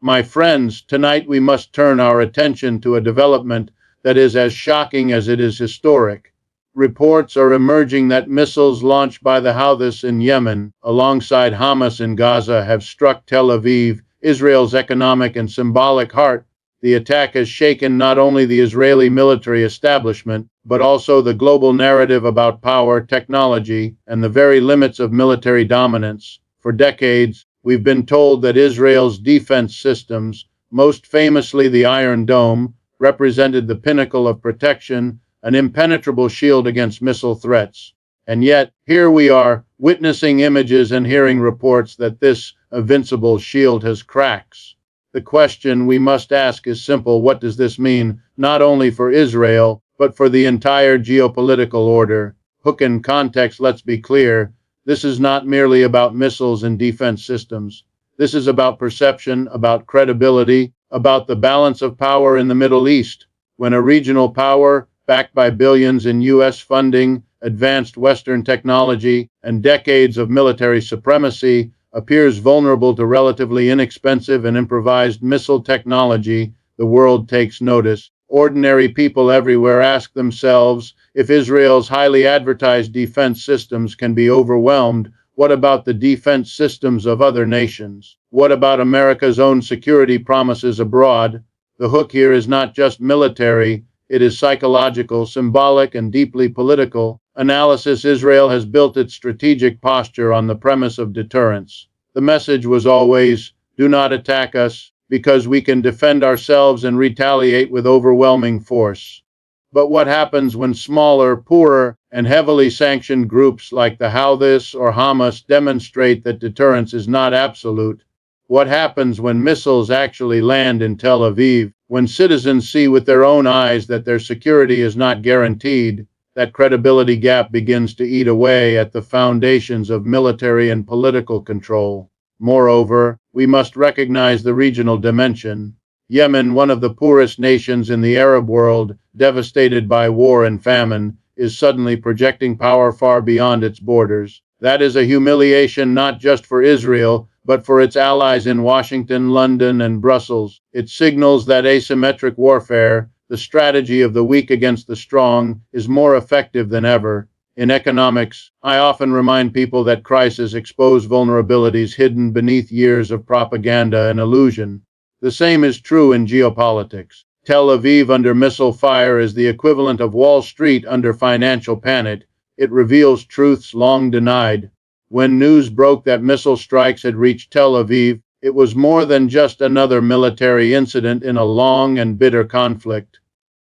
My friends, tonight we must turn our attention to a development that is as shocking as it is historic. Reports are emerging that missiles launched by the Houthis in Yemen, alongside Hamas in Gaza, have struck Tel Aviv, Israel's economic and symbolic heart. The attack has shaken not only the Israeli military establishment, but also the global narrative about power, technology, and the very limits of military dominance. For decades, we've been told that Israel's defense systems, most famously the Iron Dome, represented the pinnacle of protection, an impenetrable shield against missile threats. And yet, here we are, witnessing images and hearing reports that this invincible shield has cracks. The question we must ask is simple: what does this mean, not only for Israel, but for the entire geopolitical order? Hook and context, let's be clear. This is not merely about missiles and defense systems. This is about perception, about credibility, about the balance of power in the Middle East. When a regional power, backed by billions in U.S. funding, advanced Western technology, and decades of military supremacy, appears vulnerable to relatively inexpensive and improvised missile technology, the world takes notice. Ordinary people everywhere ask themselves, if Israel's highly advertised defense systems can be overwhelmed, what about the defense systems of other nations? What about America's own security promises abroad? The hook here is not just military, it is psychological, symbolic, and deeply political. Analysis: Israel has built its strategic posture on the premise of deterrence. The message was always, do not attack us, because we can defend ourselves and retaliate with overwhelming force. But what happens when smaller, poorer, and heavily sanctioned groups like the Houthis or Hamas demonstrate that deterrence is not absolute? What happens when missiles actually land in Tel Aviv, when citizens see with their own eyes that their security is not guaranteed? That credibility gap begins to eat away at the foundations of military and political control. Moreover, we must recognize the regional dimension. Yemen, one of the poorest nations in the Arab world, devastated by war and famine, is suddenly projecting power far beyond its borders. That is a humiliation not just for Israel, but for its allies in Washington, London, and Brussels. It signals that asymmetric warfare, the strategy of the weak against the strong, is more effective than ever. In economics, I often remind people that crises expose vulnerabilities hidden beneath years of propaganda and illusion. The same is true in geopolitics. Tel Aviv under missile fire is the equivalent of Wall Street under financial panic. It reveals truths long denied. When news broke that missile strikes had reached Tel Aviv, it was more than just another military incident in a long and bitter conflict.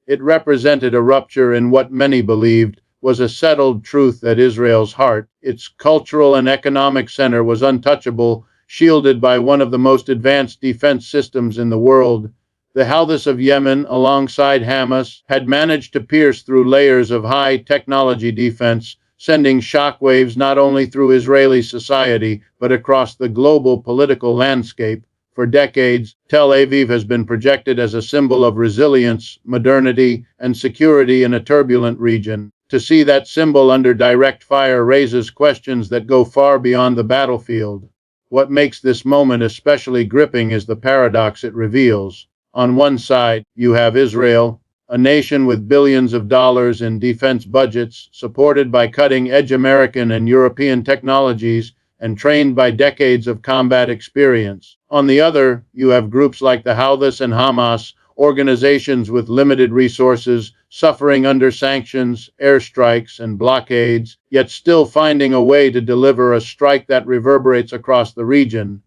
It represented a rupture in what many believed was a settled truth that Israel's heart, its cultural and economic center, was untouchable, shielded by one of the most advanced defense systems in the world. The Houthis of Yemen, alongside Hamas, had managed to pierce through layers of high-technology defense, sending shockwaves not only through Israeli society, but across the global political landscape. For decades, Tel Aviv has been projected as a symbol of resilience, modernity, and security in a turbulent region. To see that symbol under direct fire raises questions that go far beyond the battlefield. What makes this moment especially gripping is the paradox it reveals. On one side, you have Israel, a nation with billions of dollars in defense budgets, supported by cutting-edge American and European technologies, and trained by decades of combat experience. On the other, you have groups like the Houthis and Hamas, organizations with limited resources, suffering under sanctions, airstrikes, and blockades, yet still finding a way to deliver a strike that reverberates across the region.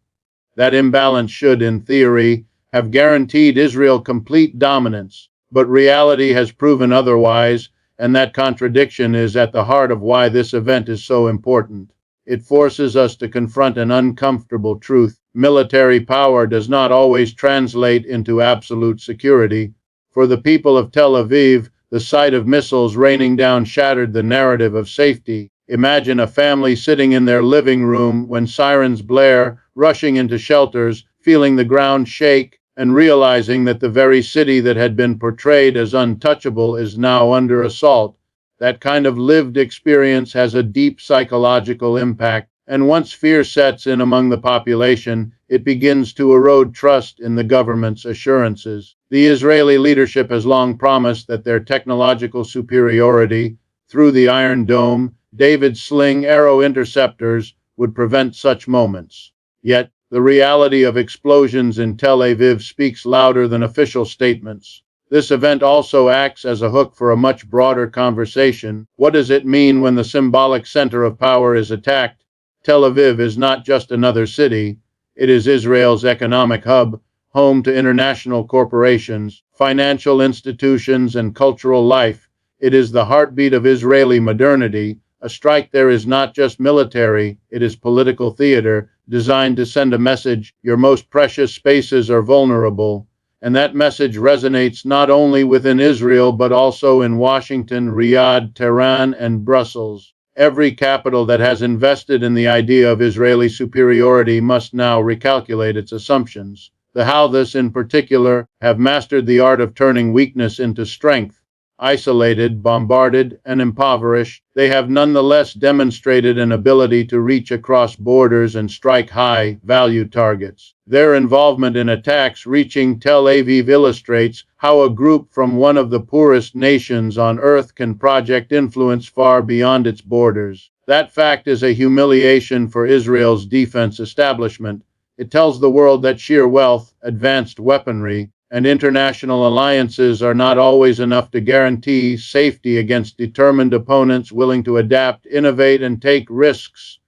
That imbalance should, in theory, have guaranteed Israel complete dominance, but reality has proven otherwise, and that contradiction is at the heart of why this event is so important. It forces us to confront an uncomfortable truth. Military power does not always translate into absolute security. For the people of Tel Aviv, the sight of missiles raining down shattered the narrative of safety. Imagine a family sitting in their living room when sirens blare, rushing into shelters, feeling the ground shake, and realizing that the very city that had been portrayed as untouchable is now under assault. That kind of lived experience has a deep psychological impact, And once fear sets in among the population, it begins to erode trust in the government's assurances. The Israeli leadership has long promised that their technological superiority, through the Iron Dome, David's sling arrow interceptors, would prevent such moments. Yet, the reality of explosions in Tel Aviv speaks louder than official statements. This event also acts as a hook for a much broader conversation. What does it mean when the symbolic center of power is attacked? Tel Aviv is not just another city. It is Israel's economic hub, home to international corporations, financial institutions, and cultural life. It is the heartbeat of Israeli modernity. A strike there is not just military, it is political theater, designed to send a message: your most precious spaces are vulnerable. And that message resonates not only within Israel but also in Washington, Riyadh, Tehran, and Brussels. Every capital that has invested in the idea of Israeli superiority must now recalculate its assumptions. The Houthis, in particular, have mastered the art of turning weakness into strength. Isolated, bombarded, and impoverished, they have nonetheless demonstrated an ability to reach across borders and strike high-value targets. Their involvement in attacks reaching Tel Aviv illustrates how a group from one of the poorest nations on earth can project influence far beyond its borders. That fact is a humiliation for Israel's defense establishment. It tells the world that sheer wealth, advanced weaponry, and international alliances are not always enough to guarantee safety against determined opponents willing to adapt, innovate, and take risks.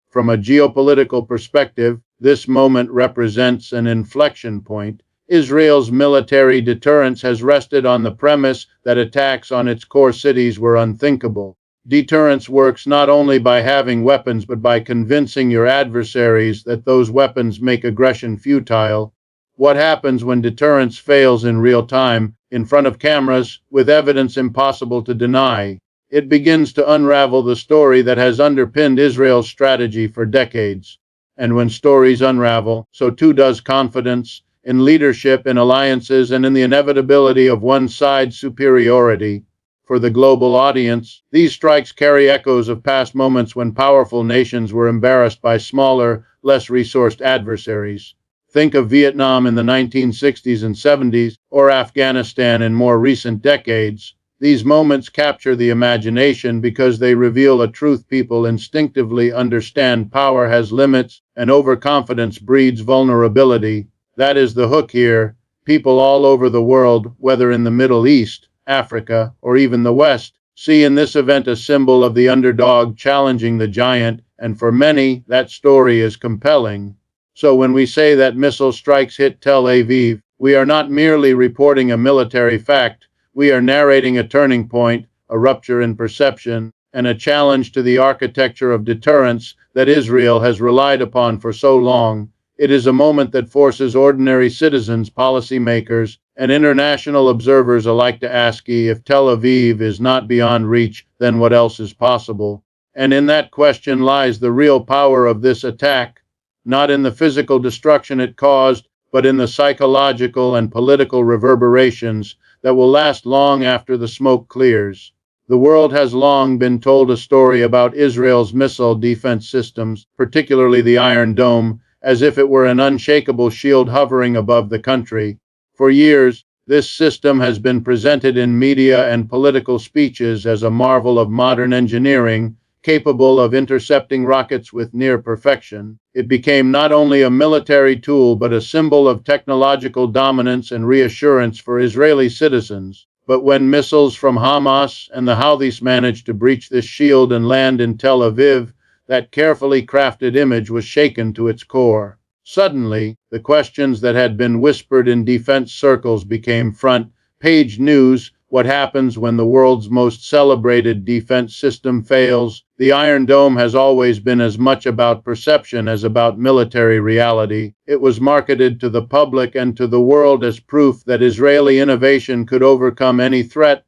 From a geopolitical perspective, this moment represents an inflection point. Israel's military deterrence has rested on the premise that attacks on its core cities were unthinkable. Deterrence works not only by having weapons but by convincing your adversaries that those weapons make aggression futile. What happens when deterrence fails in real time, in front of cameras, with evidence impossible to deny? It begins to unravel the story that has underpinned Israel's strategy for decades. And when stories unravel, so too does confidence in leadership, in alliances, and in the inevitability of one side's superiority. For the global audience, these strikes carry echoes of past moments when powerful nations were embarrassed by smaller, less resourced adversaries. Think of Vietnam in the 1960s and 70s, or Afghanistan in more recent decades. These moments capture the imagination because they reveal a truth people instinctively understand: power has limits, and overconfidence breeds vulnerability. That is the hook here. People all over the world, whether in the Middle East, Africa, or even the West, see in this event a symbol of the underdog challenging the giant, and for many, that story is compelling. So when we say that missile strikes hit Tel Aviv, we are not merely reporting a military fact, we are narrating a turning point, a rupture in perception, and a challenge to the architecture of deterrence that Israel has relied upon for so long. It is a moment that forces ordinary citizens, policymakers, and international observers alike to ask: if Tel Aviv is not beyond reach, then what else is possible? And in that question lies the real power of this attack. Not in the physical destruction it caused, but in the psychological and political reverberations that will last long after the smoke clears. The world has long been told a story about Israel's missile defense systems, particularly the Iron Dome, as if it were an unshakable shield hovering above the country. For years, this system has been presented in media and political speeches as a marvel of modern engineering, capable of intercepting rockets with near perfection. It became not only a military tool but a symbol of technological dominance and reassurance for Israeli citizens. But when missiles from Hamas and the Houthis managed to breach this shield and land in Tel Aviv, that carefully crafted image was shaken to its core. Suddenly, the questions that had been whispered in defense circles became front-page news. What happens when the world's most celebrated defense system fails? The Iron Dome has always been as much about perception as about military reality. It was marketed to the public and to the world as proof that Israeli innovation could overcome any threat.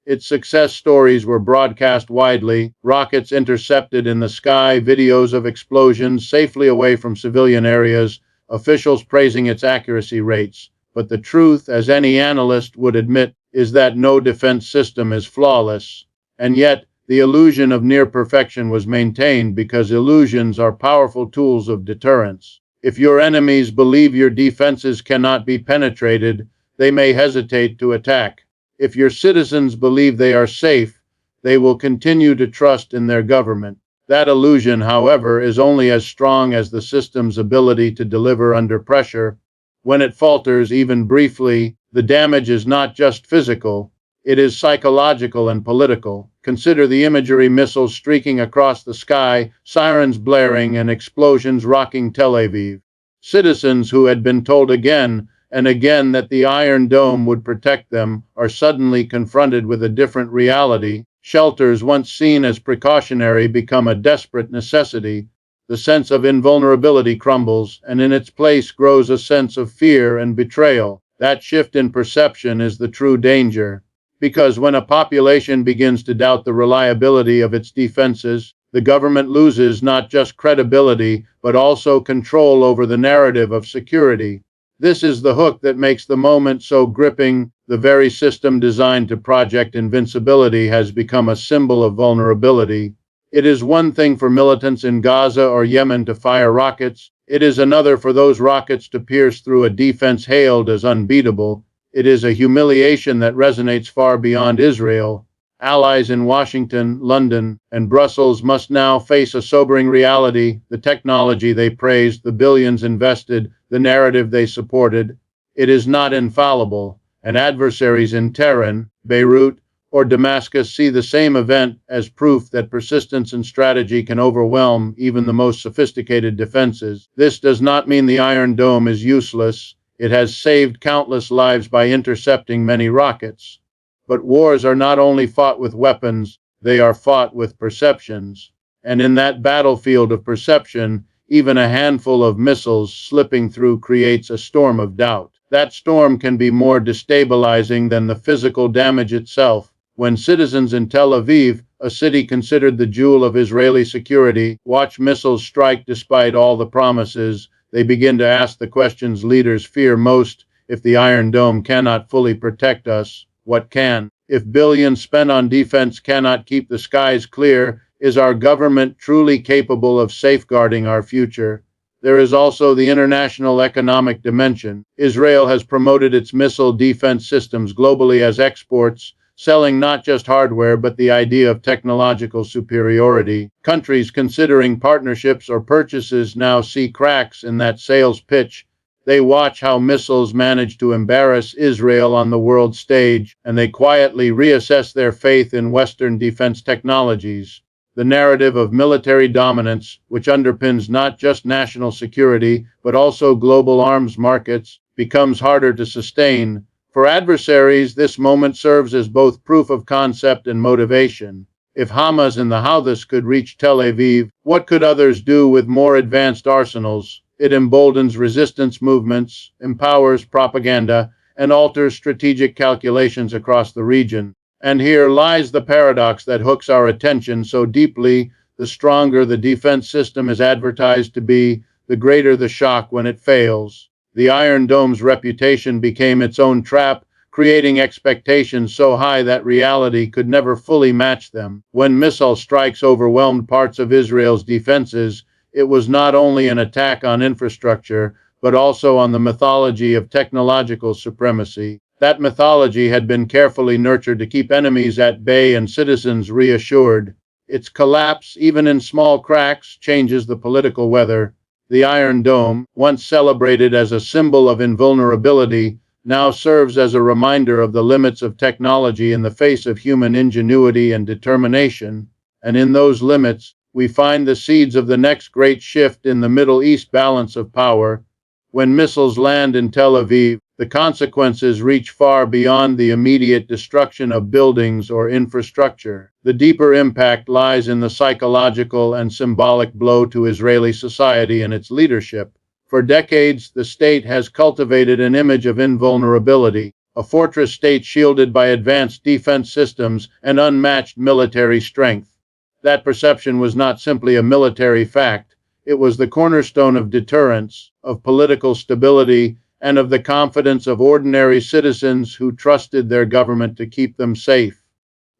Its success stories were broadcast widely: rockets intercepted in the sky, videos of explosions safely away from civilian areas, officials praising its accuracy rates. But the truth, as any analyst would admit, is that no defense system is flawless. And yet, The illusion of near perfection was maintained because illusions are powerful tools of deterrence. If your enemies believe your defenses cannot be penetrated, they may hesitate to attack. If your citizens believe they are safe, they will continue to trust in their government. That illusion, however, is only as strong as the system's ability to deliver under pressure. When it falters, even briefly, the damage is not just physical, it is psychological and political. Consider the imagery: missiles streaking across the sky, sirens blaring, and explosions rocking Tel Aviv. Citizens who had been told again and again that the Iron Dome would protect them are suddenly confronted with a different reality. Shelters once seen as precautionary become a desperate necessity. The sense of invulnerability crumbles, and in its place grows a sense of fear and betrayal. That shift in perception is the true danger. Because when a population begins to doubt the reliability of its defenses, the government loses not just credibility, but also control over the narrative of security. This is the hook that makes the moment so gripping. The very system designed to project invincibility has become a symbol of vulnerability. It is one thing for militants in Gaza or Yemen to fire rockets. It is another for those rockets to pierce through a defense hailed as unbeatable. It is a humiliation that resonates far beyond Israel. Allies in Washington, London, and Brussels must now face a sobering reality: the technology they praised, the billions invested, the narrative they supported. It is not infallible, and adversaries in Tehran, Beirut, or Damascus see the same event as proof that persistence and strategy can overwhelm even the most sophisticated defenses. This does not mean the Iron Dome is useless. It has saved countless lives by intercepting many rockets. But wars are not only fought with weapons, they are fought with perceptions. And in that battlefield of perception, even a handful of missiles slipping through creates a storm of doubt. That storm can be more destabilizing than the physical damage itself. When citizens in Tel Aviv, a city considered the jewel of Israeli security, watch missiles strike despite all the promises, they begin to ask the questions leaders fear most. If the Iron Dome cannot fully protect us, what can? If billions spent on defense cannot keep the skies clear, is our government truly capable of safeguarding our future? There is also the international economic dimension. Israel has promoted its missile defense systems globally as exports, selling not just hardware but the idea of technological superiority. Countries considering partnerships or purchases now see cracks in that sales pitch. They watch how missiles manage to embarrass Israel on the world stage, and they quietly reassess their faith in Western defense technologies. The narrative of military dominance, which underpins not just national security but also global arms markets, becomes harder to sustain. For adversaries, this moment serves as both proof of concept and motivation. If Hamas and the Houthis could reach Tel Aviv, what could others do with more advanced arsenals? It emboldens resistance movements, empowers propaganda, and alters strategic calculations across the region. And here lies the paradox that hooks our attention so deeply. The stronger the defense system is advertised to be, the greater the shock when it fails. The Iron Dome's reputation became its own trap, creating expectations so high that reality could never fully match them. When missile strikes overwhelmed parts of Israel's defenses, it was not only an attack on infrastructure, but also on the mythology of technological supremacy. That mythology had been carefully nurtured to keep enemies at bay and citizens reassured. Its collapse, even in small cracks, changes the political weather. The Iron Dome, once celebrated as a symbol of invulnerability, now serves as a reminder of the limits of technology in the face of human ingenuity and determination. And in those limits, we find the seeds of the next great shift in the Middle East balance of power. When missiles land in Tel Aviv, the consequences reach far beyond the immediate destruction of buildings or infrastructure. The deeper impact lies in the psychological and symbolic blow to Israeli society and its leadership. For decades, the state has cultivated an image of invulnerability, a fortress state shielded by advanced defense systems and unmatched military strength. That perception was not simply a military fact. It was the cornerstone of deterrence, of political stability, and of the confidence of ordinary citizens who trusted their government to keep them safe.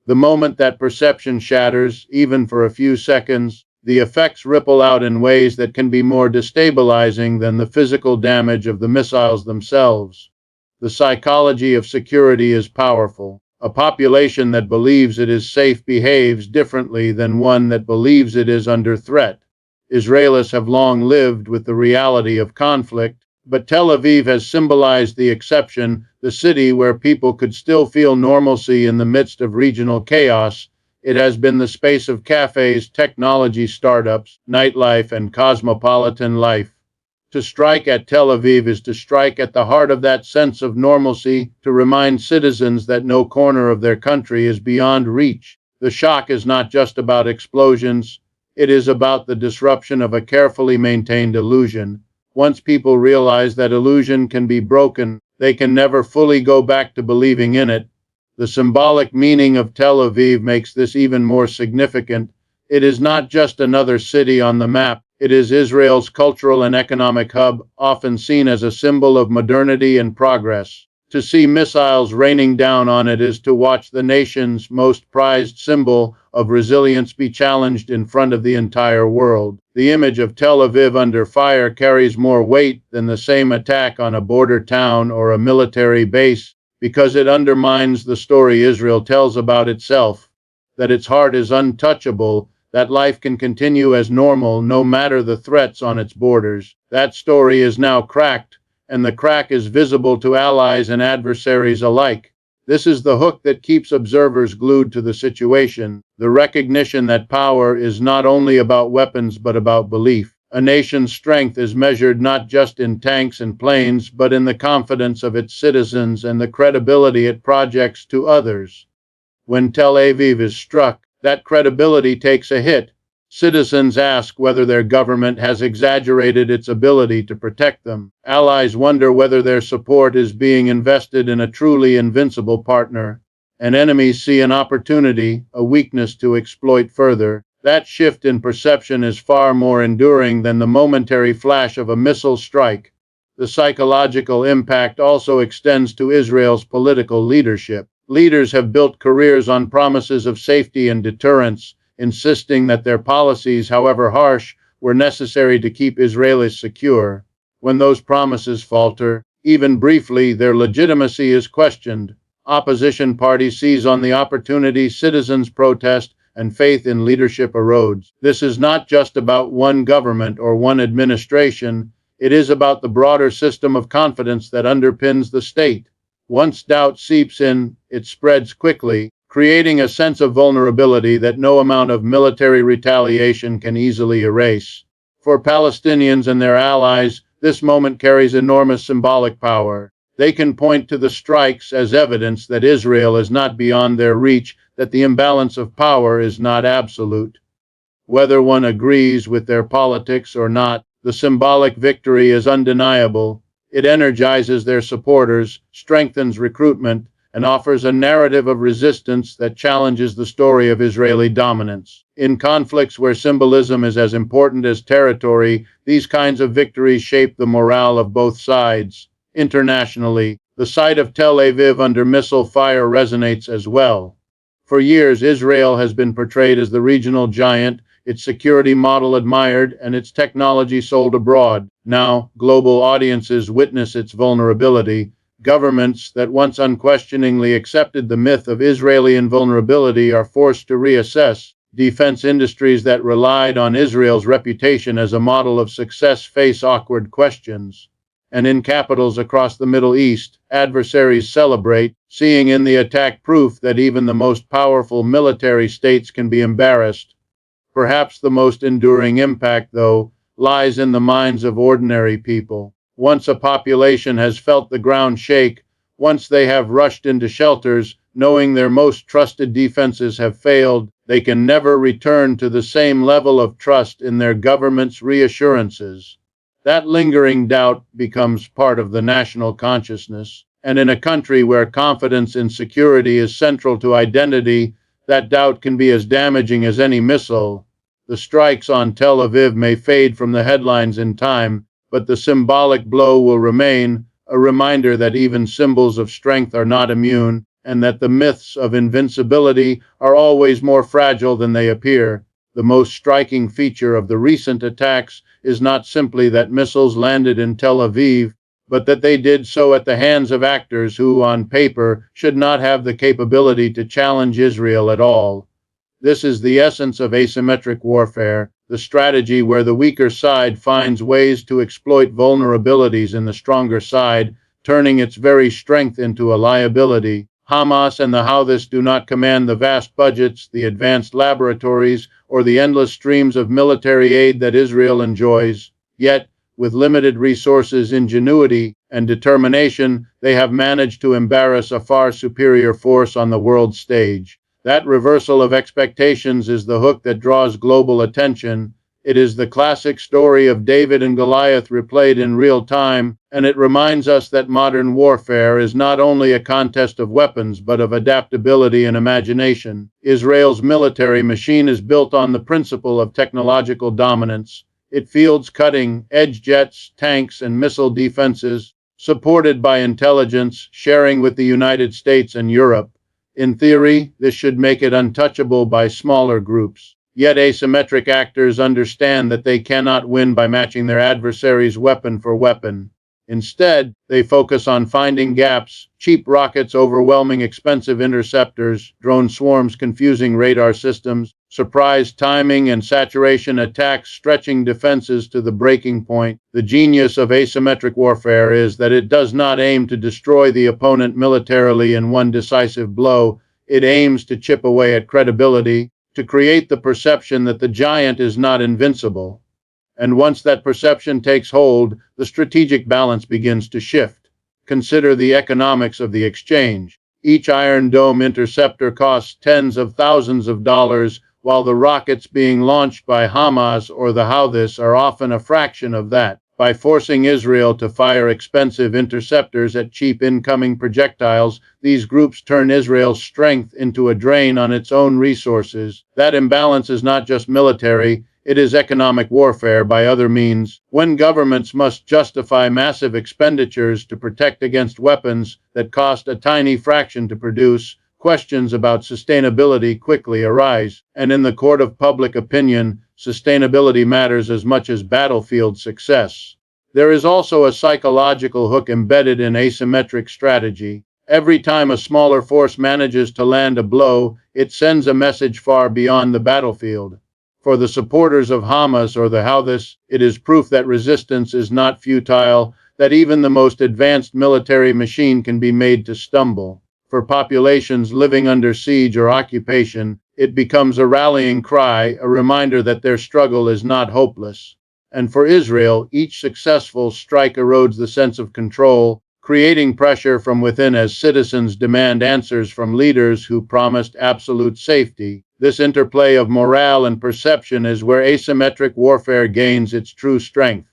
The moment that perception shatters, even for a few seconds, the effects ripple out in ways that can be more destabilizing than the physical damage of the missiles themselves. The psychology of security is powerful. A population that believes it is safe behaves differently than one that believes it is under threat. Israelis have long lived with the reality of conflict, but Tel Aviv has symbolized the exception, the city where people could still feel normalcy in the midst of regional chaos. It has been the space of cafes, technology startups, nightlife, and cosmopolitan life. To strike at Tel Aviv is to strike at the heart of that sense of normalcy, to remind citizens that no corner of their country is beyond reach. The shock is not just about explosions, it is about the disruption of a carefully maintained illusion. Once people realize that illusion can be broken, they can never fully go back to believing in it. The symbolic meaning of Tel Aviv makes this even more significant. It is not just another city on the map, it is Israel's cultural and economic hub, often seen as a symbol of modernity and progress. To see missiles raining down on it is to watch the nation's most prized symbol of resilience be challenged in front of the entire world. The image of Tel Aviv under fire carries more weight than the same attack on a border town or a military base, because it undermines the story Israel tells about itself, that its heart is untouchable, that life can continue as normal no matter the threats on its borders. That story is now cracked, and the crack is visible to allies and adversaries alike. This is the hook that keeps observers glued to the situation, the recognition that power is not only about weapons but about belief. A nation's strength is measured not just in tanks and planes, but in the confidence of its citizens and the credibility it projects to others. When Tel Aviv is struck, that credibility takes a hit. Citizens ask whether their government has exaggerated its ability to protect them. Allies wonder whether their support is being invested in a truly invincible partner. And enemies see an opportunity, a weakness to exploit further. That shift in perception is far more enduring than the momentary flash of a missile strike. The psychological impact also extends to Israel's political leadership. Leaders have built careers on promises of safety and deterrence, insisting that their policies, however harsh, were necessary to keep Israelis secure. When those promises falter, even briefly, their legitimacy is questioned. Opposition parties seize on the opportunity, citizens protest, and faith in leadership erodes. This is not just about one government or one administration, it is about the broader system of confidence that underpins the state. Once doubt seeps in, it spreads quickly, creating a sense of vulnerability that no amount of military retaliation can easily erase. For Palestinians and their allies, this moment carries enormous symbolic power. They can point to the strikes as evidence that Israel is not beyond their reach, that the imbalance of power is not absolute. Whether one agrees with their politics or not, the symbolic victory is undeniable. It energizes their supporters, strengthens recruitment, and offers a narrative of resistance that challenges the story of Israeli dominance. In conflicts where symbolism is as important as territory, these kinds of victories shape the morale of both sides. Internationally, the sight of Tel Aviv under missile fire resonates as well. For years, Israel has been portrayed as the regional giant, its security model admired, and its technology sold abroad. Now, global audiences witness its vulnerability. Governments that once unquestioningly accepted the myth of Israeli invulnerability are forced to reassess. Defense industries that relied on Israel's reputation as a model of success face awkward questions. And in capitals across the Middle East, adversaries celebrate, seeing in the attack proof that even the most powerful military states can be embarrassed. Perhaps the most enduring impact, though, lies in the minds of ordinary people. Once a population has felt the ground shake, once they have rushed into shelters, knowing their most trusted defenses have failed, they can never return to the same level of trust in their government's reassurances. That lingering doubt becomes part of the national consciousness, and in a country where confidence in security is central to identity, that doubt can be as damaging as any missile. The strikes on Tel Aviv may fade from the headlines in time, but the symbolic blow will remain, a reminder that even symbols of strength are not immune, and that the myths of invincibility are always more fragile than they appear. The most striking feature of the recent attacks is not simply that missiles landed in Tel Aviv, but that they did so at the hands of actors who, on paper, should not have the capability to challenge Israel at all. This is the essence of asymmetric warfare, the strategy where the weaker side finds ways to exploit vulnerabilities in the stronger side, turning its very strength into a liability. Hamas and the Houthis do not command the vast budgets, the advanced laboratories, or the endless streams of military aid that Israel enjoys. Yet, with limited resources, ingenuity, and determination, they have managed to embarrass a far superior force on the world stage. That reversal of expectations is the hook that draws global attention. It is the classic story of David and Goliath replayed in real time, and it reminds us that modern warfare is not only a contest of weapons but of adaptability and imagination. Israel's military machine is built on the principle of technological dominance. It fields cutting-edge jets, tanks, and missile defenses, supported by intelligence sharing with the United States and Europe. In theory, this should make it untouchable by smaller groups. Yet asymmetric actors understand that they cannot win by matching their adversaries weapon for weapon. Instead, they focus on finding gaps: cheap rockets overwhelming expensive interceptors, drone swarms confusing radar systems, surprise timing and saturation attacks stretching defenses to the breaking point. The genius of asymmetric warfare is that it does not aim to destroy the opponent militarily in one decisive blow. It aims to chip away at credibility, to create the perception that the giant is not invincible. And once that perception takes hold, the strategic balance begins to shift. Consider the economics of the exchange. Each Iron Dome interceptor costs tens of thousands of dollars, while the rockets being launched by Hamas or the Houthis are often a fraction of that. By forcing Israel to fire expensive interceptors at cheap incoming projectiles, these groups turn Israel's strength into a drain on its own resources. That imbalance is not just military, it is economic warfare by other means. When governments must justify massive expenditures to protect against weapons that cost a tiny fraction to produce, questions about sustainability quickly arise. And in the court of public opinion, sustainability matters as much as battlefield success. There is also a psychological hook embedded in asymmetric strategy. Every time a smaller force manages to land a blow, it sends a message far beyond the battlefield. For the supporters of Hamas or the Houthis, it is proof that resistance is not futile, that even the most advanced military machine can be made to stumble. For populations living under siege or occupation, it becomes a rallying cry, a reminder that their struggle is not hopeless. And for Israel, each successful strike erodes the sense of control, creating pressure from within as citizens demand answers from leaders who promised absolute safety. This interplay of morale and perception is where asymmetric warfare gains its true strength.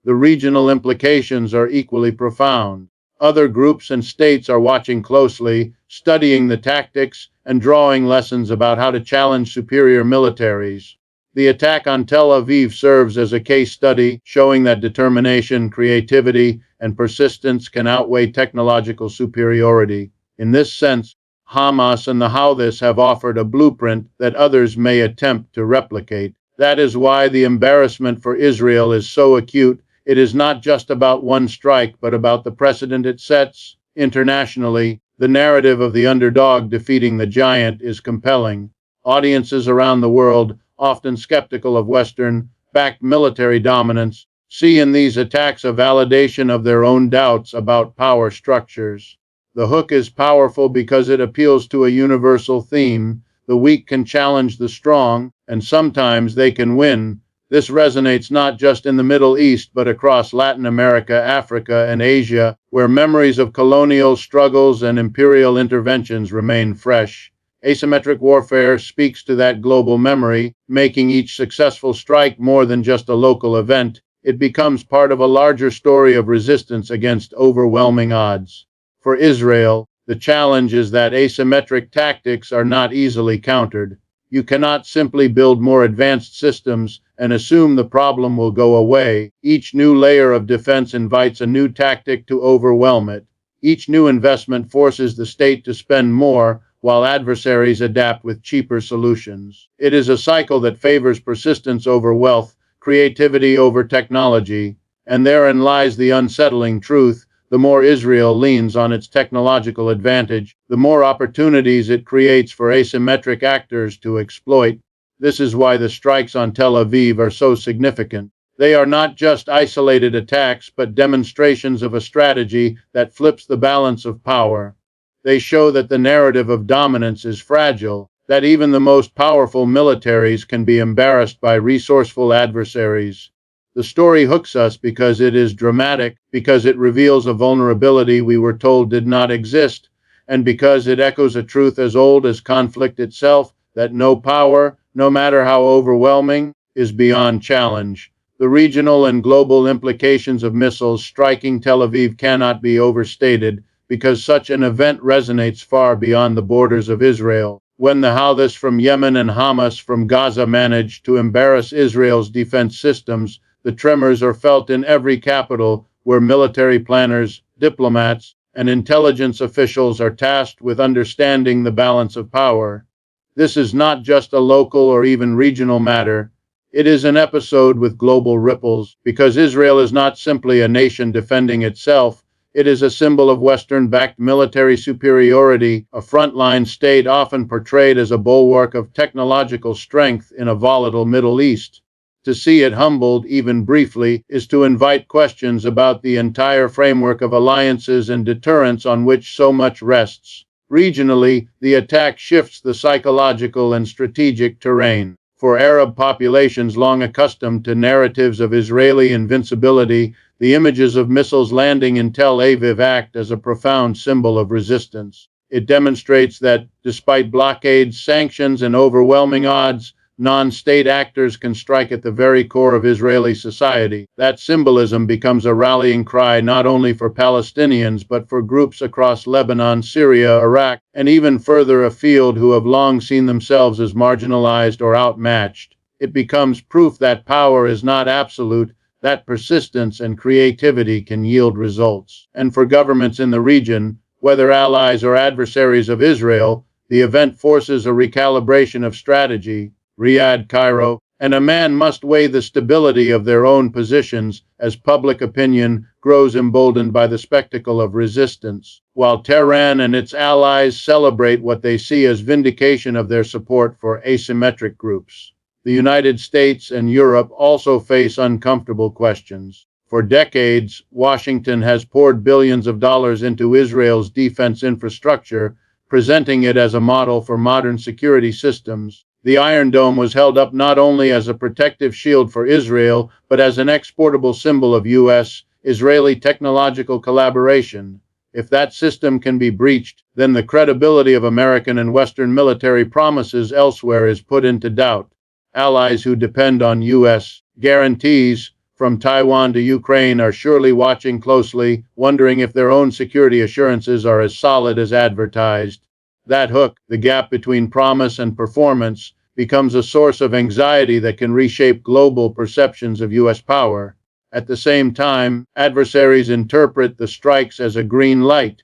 The regional implications are equally profound. Other groups and states are watching closely, studying the tactics, and drawing lessons about how to challenge superior militaries. The attack on Tel Aviv serves as a case study, showing that determination, creativity, and persistence can outweigh technological superiority. In this sense, Hamas and the Houthis have offered a blueprint that others may attempt to replicate. That is why the embarrassment for Israel is so acute. It is not just about one strike, but about the precedent it sets. Internationally, the narrative of the underdog defeating the giant is compelling. Audiences around the world, often skeptical of Western-backed military dominance, see in these attacks a validation of their own doubts about power structures. The hook is powerful because it appeals to a universal theme: the weak can challenge the strong, and sometimes they can win. This resonates not just in the Middle East but across Latin America, Africa, and Asia, where memories of colonial struggles and imperial interventions remain fresh. Asymmetric warfare speaks to that global memory, making each successful strike more than just a local event. It becomes part of a larger story of resistance against overwhelming odds. For Israel, the challenge is that asymmetric tactics are not easily countered. You cannot simply build more advanced systems and assume the problem will go away. Each new layer of defense invites a new tactic to overwhelm it. Each new investment forces the state to spend more, while adversaries adapt with cheaper solutions. It is a cycle that favors persistence over wealth, creativity over technology, and therein lies the unsettling truth. The more Israel leans on its technological advantage, the more opportunities it creates for asymmetric actors to exploit. This is why the strikes on Tel Aviv are so significant. They are not just isolated attacks, but demonstrations of a strategy that flips the balance of power. They show that the narrative of dominance is fragile, that even the most powerful militaries can be embarrassed by resourceful adversaries. The story hooks us because it is dramatic, because it reveals a vulnerability we were told did not exist, and because it echoes a truth as old as conflict itself, that no power, no matter how overwhelming, is beyond challenge. The regional and global implications of missiles striking Tel Aviv cannot be overstated, because such an event resonates far beyond the borders of Israel. When the Houthis from Yemen and Hamas from Gaza manage to embarrass Israel's defense systems, the tremors are felt in every capital where military planners, diplomats, and intelligence officials are tasked with understanding the balance of power. This is not just a local or even regional matter. It is an episode with global ripples, because Israel is not simply a nation defending itself. It is a symbol of Western-backed military superiority, a frontline state often portrayed as a bulwark of technological strength in a volatile Middle East. To see it humbled, even briefly, is to invite questions about the entire framework of alliances and deterrence on which so much rests. Regionally, the attack shifts the psychological and strategic terrain. For Arab populations long accustomed to narratives of Israeli invincibility, the images of missiles landing in Tel Aviv act as a profound symbol of resistance. It demonstrates that, despite blockades, sanctions, and overwhelming odds, non-state actors can strike at the very core of Israeli society. That symbolism becomes a rallying cry not only for Palestinians but for groups across Lebanon, Syria, Iraq, and even further afield who have long seen themselves as marginalized or outmatched. It becomes proof that power is not absolute, that persistence and creativity can yield results. And for governments in the region, whether allies or adversaries of Israel, the event forces a recalibration of strategy. Riyadh, Cairo, and Amman must weigh the stability of their own positions as public opinion grows emboldened by the spectacle of resistance, while Tehran and its allies celebrate what they see as vindication of their support for asymmetric groups. The United States and Europe also face uncomfortable questions. For decades, Washington has poured billions of dollars into Israel's defense infrastructure, presenting it as a model for modern security systems. The Iron Dome was held up not only as a protective shield for Israel, but as an exportable symbol of U.S.-Israeli technological collaboration. If that system can be breached, then the credibility of American and Western military promises elsewhere is put into doubt. Allies who depend on U.S. guarantees, from Taiwan to Ukraine, are surely watching closely, wondering if their own security assurances are as solid as advertised. That hook, the gap between promise and performance, becomes a source of anxiety that can reshape global perceptions of U.S. power. At the same time, adversaries interpret the strikes as a green light.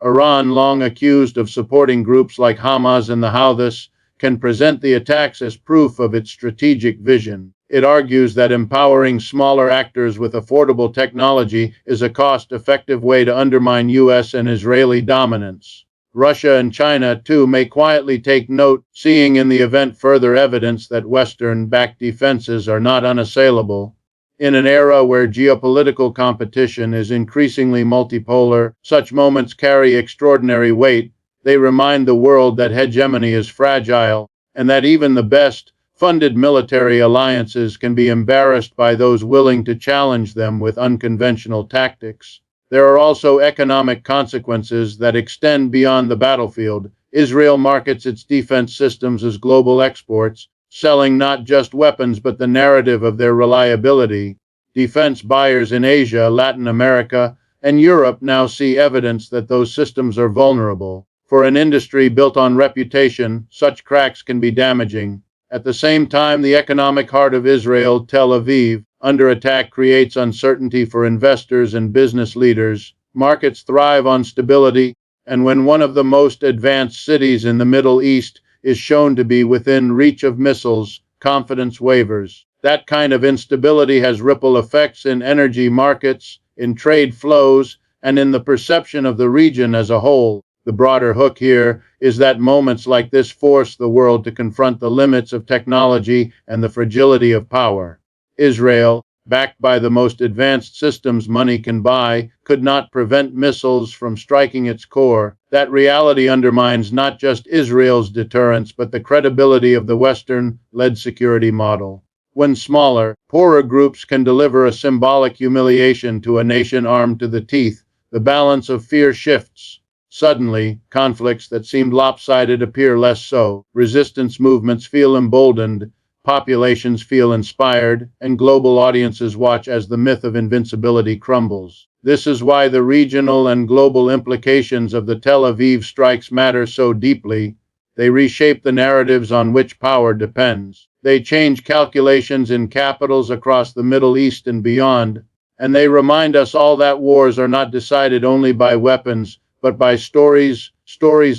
Iran, long accused of supporting groups like Hamas and the Houthis, can present the attacks as proof of its strategic vision. It argues that empowering smaller actors with affordable technology is a cost-effective way to undermine U.S. and Israeli dominance. Russia and China, too, may quietly take note, seeing in the event further evidence that Western-backed defenses are not unassailable. In an era where geopolitical competition is increasingly multipolar, such moments carry extraordinary weight. They remind the world that hegemony is fragile, and that even the best funded military alliances can be embarrassed by those willing to challenge them with unconventional tactics. There are also economic consequences that extend beyond the battlefield. Israel markets its defense systems as global exports, selling not just weapons but the narrative of their reliability. Defense buyers in Asia, Latin America, and Europe now see evidence that those systems are vulnerable. For an industry built on reputation, such cracks can be damaging. At the same time, the economic heart of Israel, Tel Aviv, under attack creates uncertainty for investors and business leaders. Markets thrive on stability, and when one of the most advanced cities in the Middle East is shown to be within reach of missiles, confidence wavers. That kind of instability has ripple effects in energy markets, in trade flows, and in the perception of the region as a whole. The broader hook here is that moments like this force the world to confront the limits of technology and the fragility of power. Israel, backed by the most advanced systems money can buy, could not prevent missiles from striking its core. That reality undermines not just Israel's deterrence, but the credibility of the Western-led security model. When smaller, poorer groups can deliver a symbolic humiliation to a nation armed to the teeth, the balance of fear shifts. Suddenly, conflicts that seemed lopsided appear less so. Resistance movements feel emboldened, populations feel inspired, and global audiences watch as the myth of invincibility crumbles. This is why the regional and global implications of the Tel Aviv strikes matter so deeply. They reshape the narratives on which power depends. They change calculations in capitals across the Middle East and beyond, and they remind us all that wars are not decided only by weapons, but by stories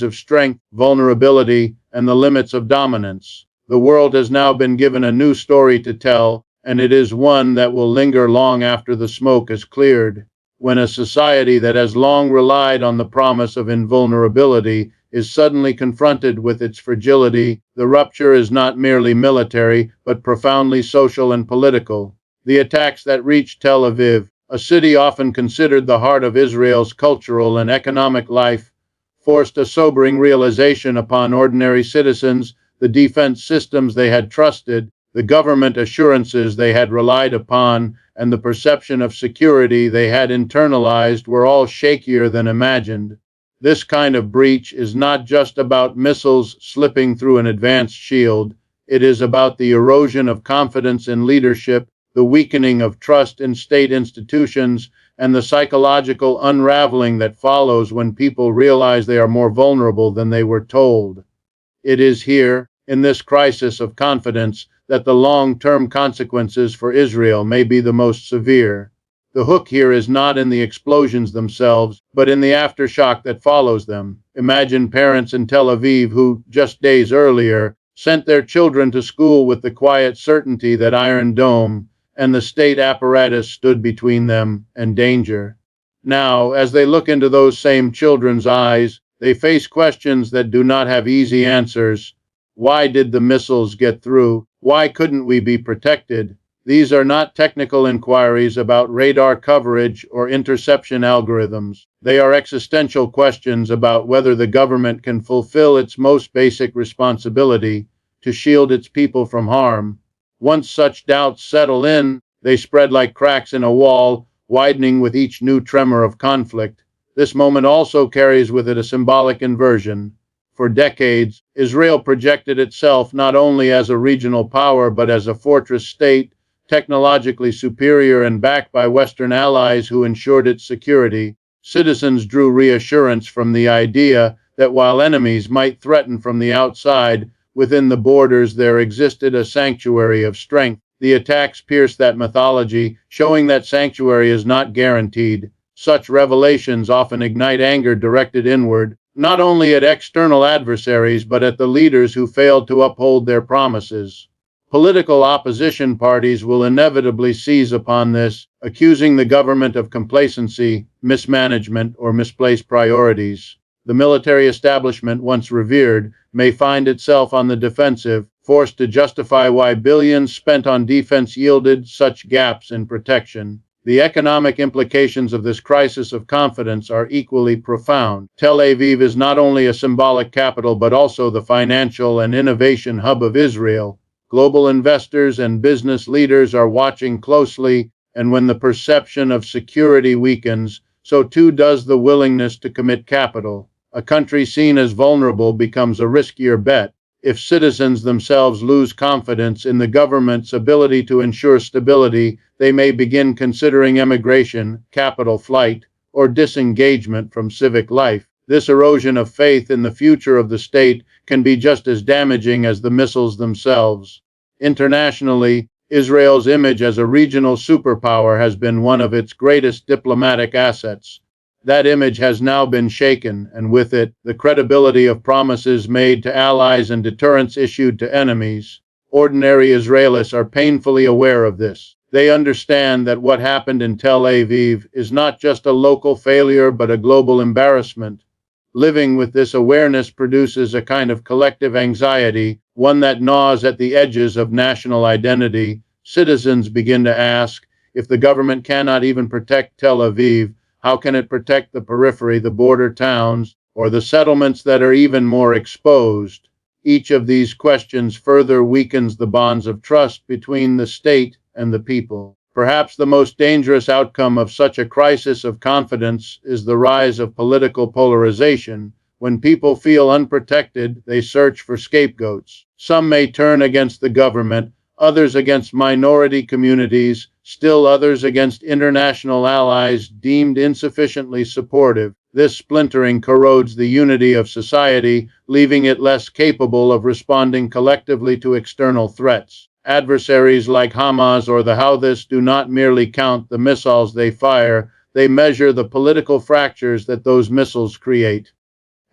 of strength, vulnerability, and the limits of dominance. The world has now been given a new story to tell, and it is one that will linger long after the smoke has cleared. When a society that has long relied on the promise of invulnerability is suddenly confronted with its fragility, the rupture is not merely military, but profoundly social and political. The attacks that reached Tel Aviv, a city often considered the heart of Israel's cultural and economic life, forced a sobering realization upon ordinary citizens. The defense systems they had trusted, the government assurances they had relied upon, and the perception of security they had internalized were all shakier than imagined. This kind of breach is not just about missiles slipping through an advanced shield. It is about the erosion of confidence in leadership, the weakening of trust in state institutions, and the psychological unraveling that follows when people realize they are more vulnerable than they were told. It is here, in this crisis of confidence, that the long-term consequences for Israel may be the most severe. The hook here is not in the explosions themselves, but in the aftershock that follows them. Imagine parents in Tel Aviv who, just days earlier, sent their children to school with the quiet certainty that Iron Dome and the state apparatus stood between them and danger. Now, as they look into those same children's eyes, they face questions that do not have easy answers. Why did the missiles get through? Why couldn't we be protected? These are not technical inquiries about radar coverage or interception algorithms. They are existential questions about whether the government can fulfill its most basic responsibility to shield its people from harm. Once such doubts settle in, they spread like cracks in a wall, widening with each new tremor of conflict. This moment also carries with it a symbolic inversion. For decades, Israel projected itself not only as a regional power but as a fortress state, technologically superior and backed by Western allies who ensured its security. Citizens drew reassurance from the idea that while enemies might threaten from the outside, within the borders there existed a sanctuary of strength. The attacks pierced that mythology, showing that sanctuary is not guaranteed. Such revelations often ignite anger directed inward, not only at external adversaries but at the leaders who failed to uphold their promises. Political opposition parties will inevitably seize upon this, accusing the government of complacency, mismanagement, or misplaced priorities. The military establishment, once revered, may find itself on the defensive, forced to justify why billions spent on defense yielded such gaps in protection. The economic implications of this crisis of confidence are equally profound. Tel Aviv is not only a symbolic capital but also the financial and innovation hub of Israel. Global investors and business leaders are watching closely, and when the perception of security weakens, so too does the willingness to commit capital. A country seen as vulnerable becomes a riskier bet. If citizens themselves lose confidence in the government's ability to ensure stability, they may begin considering emigration, capital flight, or disengagement from civic life. This erosion of faith in the future of the state can be just as damaging as the missiles themselves. Internationally, Israel's image as a regional superpower has been one of its greatest diplomatic assets. That image has now been shaken, and with it, the credibility of promises made to allies and deterrence issued to enemies. Ordinary Israelis are painfully aware of this. They understand that what happened in Tel Aviv is not just a local failure but a global embarrassment. Living with this awareness produces a kind of collective anxiety, one that gnaws at the edges of national identity. Citizens begin to ask, if the government cannot even protect Tel Aviv, how can it protect the periphery, the border towns, or the settlements that are even more exposed? Each of these questions further weakens the bonds of trust between the state and the people. Perhaps the most dangerous outcome of such a crisis of confidence is the rise of political polarization. When people feel unprotected, they search for scapegoats. Some may turn against the government, others against minority communities, still others against international allies deemed insufficiently supportive. This splintering corrodes the unity of society, leaving it less capable of responding collectively to external threats. Adversaries like Hamas or the Houthis do not merely count the missiles they fire, they measure the political fractures that those missiles create.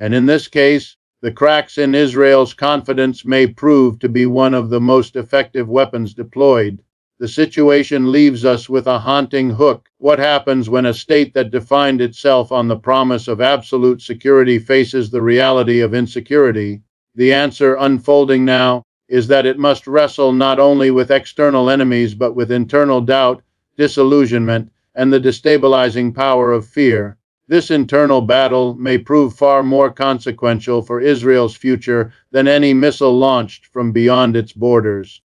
And in this case, the cracks in Israel's confidence may prove to be one of the most effective weapons deployed. The situation leaves us with a haunting hook. What happens when a state that defined itself on the promise of absolute security faces the reality of insecurity? The answer, unfolding now, is that it must wrestle not only with external enemies but with internal doubt, disillusionment, and the destabilizing power of fear. This internal battle may prove far more consequential for Israel's future than any missile launched from beyond its borders.